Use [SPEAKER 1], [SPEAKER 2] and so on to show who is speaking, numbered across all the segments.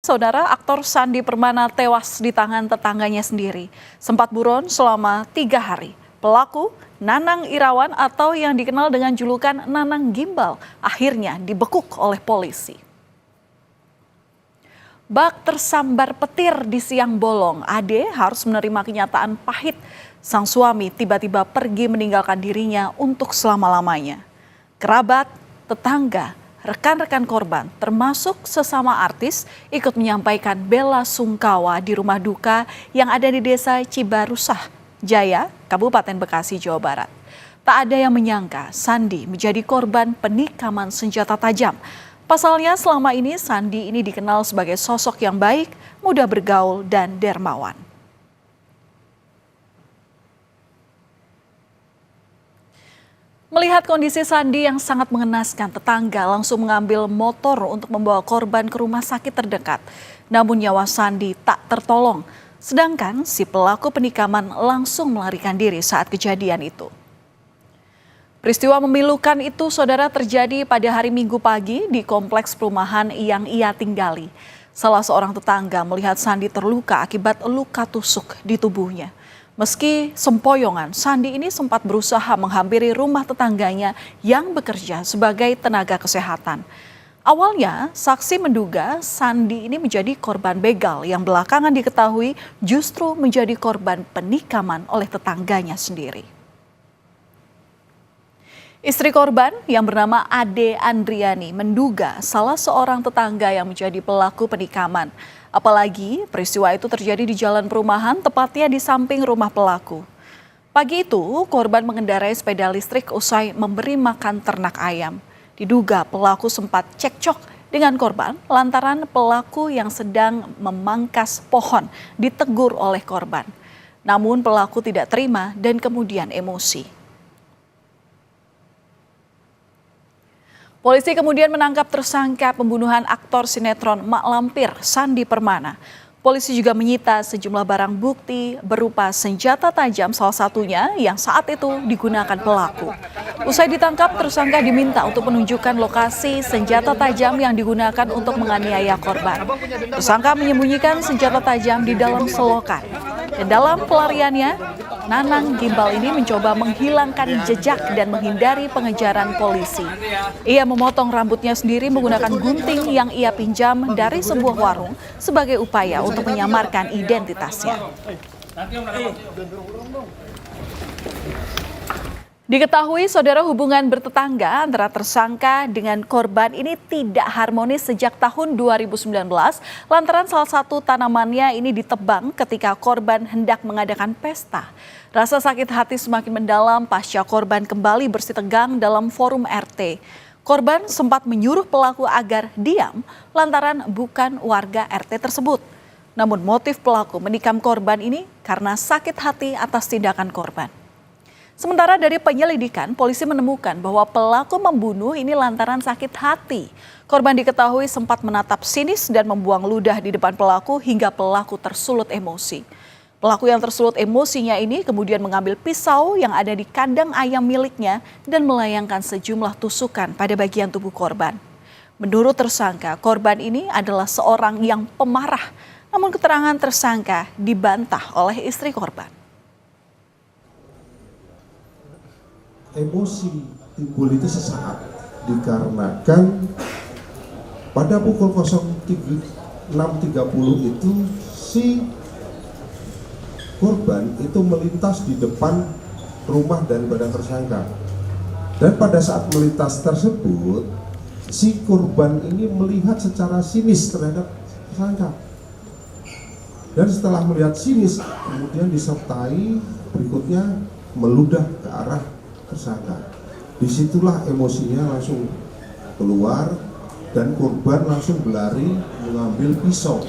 [SPEAKER 1] Saudara, aktor Sandi Permana tewas di tangan tetangganya sendiri. Sempat buron selama 3 hari. Pelaku, Nanang Irawan atau yang dikenal dengan julukan Nanang Gimbal, akhirnya dibekuk oleh polisi. Bak tersambar petir di siang bolong. Ade harus menerima kenyataan pahit. Sang suami tiba-tiba pergi meninggalkan dirinya untuk selama-lamanya. Kerabat, tetangga, rekan-rekan korban, termasuk sesama artis, ikut menyampaikan bela sungkawa di rumah duka yang ada di Desa Cibarusah Jaya, Kabupaten Bekasi, Jawa Barat. Tak ada yang menyangka Sandi menjadi korban penikaman senjata tajam. Pasalnya selama ini Sandi ini dikenal sebagai sosok yang baik, mudah bergaul dan dermawan. Melihat kondisi Sandi yang sangat mengenaskan, tetangga langsung mengambil motor untuk membawa korban ke rumah sakit terdekat. Namun nyawa Sandi tak tertolong, sedangkan si pelaku penikaman langsung melarikan diri saat kejadian itu. Peristiwa memilukan itu, saudara, terjadi pada hari Minggu pagi di kompleks perumahan yang ia tinggali. Salah seorang tetangga melihat Sandi terluka akibat luka tusuk di tubuhnya. Meski sempoyongan, Sandi ini sempat berusaha menghampiri rumah tetangganya yang bekerja sebagai tenaga kesehatan. Awalnya, saksi menduga Sandi ini menjadi korban begal yang belakangan diketahui justru menjadi korban penikaman oleh tetangganya sendiri. Istri korban yang bernama Ade Andriani menduga salah seorang tetangga yang menjadi pelaku penikaman. Apalagi peristiwa itu terjadi di jalan perumahan, tepatnya di samping rumah pelaku. Pagi itu, korban mengendarai sepeda listrik usai memberi makan ternak ayam. Diduga pelaku sempat cekcok dengan korban lantaran pelaku yang sedang memangkas pohon ditegur oleh korban. Namun pelaku tidak terima dan kemudian emosi. Polisi kemudian menangkap tersangka pembunuhan aktor sinetron Mak Lampir, Sandi Permana. Polisi juga menyita sejumlah barang bukti berupa senjata tajam, salah satunya yang saat itu digunakan pelaku. Usai ditangkap, tersangka diminta untuk menunjukkan lokasi senjata tajam yang digunakan untuk menganiaya korban. Tersangka menyembunyikan senjata tajam di dalam selokan. Dan dalam pelariannya, Nanang Gimbal ini mencoba menghilangkan jejak dan menghindari pengejaran polisi. Ia memotong rambutnya sendiri menggunakan gunting yang ia pinjam dari sebuah warung sebagai upaya untuk menyamarkan identitasnya. Diketahui, saudara, hubungan bertetangga antara tersangka dengan korban ini tidak harmonis sejak tahun 2019 lantaran salah satu tanamannya ini ditebang ketika korban hendak mengadakan pesta. Rasa sakit hati semakin mendalam pasca korban kembali bersitegang dalam forum RT. Korban sempat menyuruh pelaku agar diam lantaran bukan warga RT tersebut. Namun motif pelaku menikam korban ini karena sakit hati atas tindakan korban. Sementara dari penyelidikan, polisi menemukan bahwa pelaku membunuh ini lantaran sakit hati. Korban diketahui sempat menatap sinis dan membuang ludah di depan pelaku hingga pelaku tersulut emosi. Pelaku yang tersulut emosinya ini kemudian mengambil pisau yang ada di kandang ayam miliknya dan melayangkan sejumlah tusukan pada bagian tubuh korban. Menurut tersangka, korban ini adalah seorang yang pemarah, namun keterangan tersangka dibantah oleh istri korban.
[SPEAKER 2] Emosi timbul itu sesaat dikarenakan pada pukul 06.30 itu si korban itu melintas di depan rumah daripada tersangka, dan pada saat melintas tersebut si korban ini melihat secara sinis terhadap tersangka, dan setelah melihat sinis kemudian disertai berikutnya meludah ke arah tersangka. Disitulah emosinya langsung keluar dan korban langsung berlari mengambil pisau.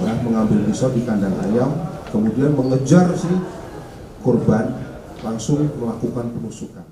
[SPEAKER 2] Mengambil pisau di kandang ayam, kemudian mengejar si korban langsung melakukan penusukan.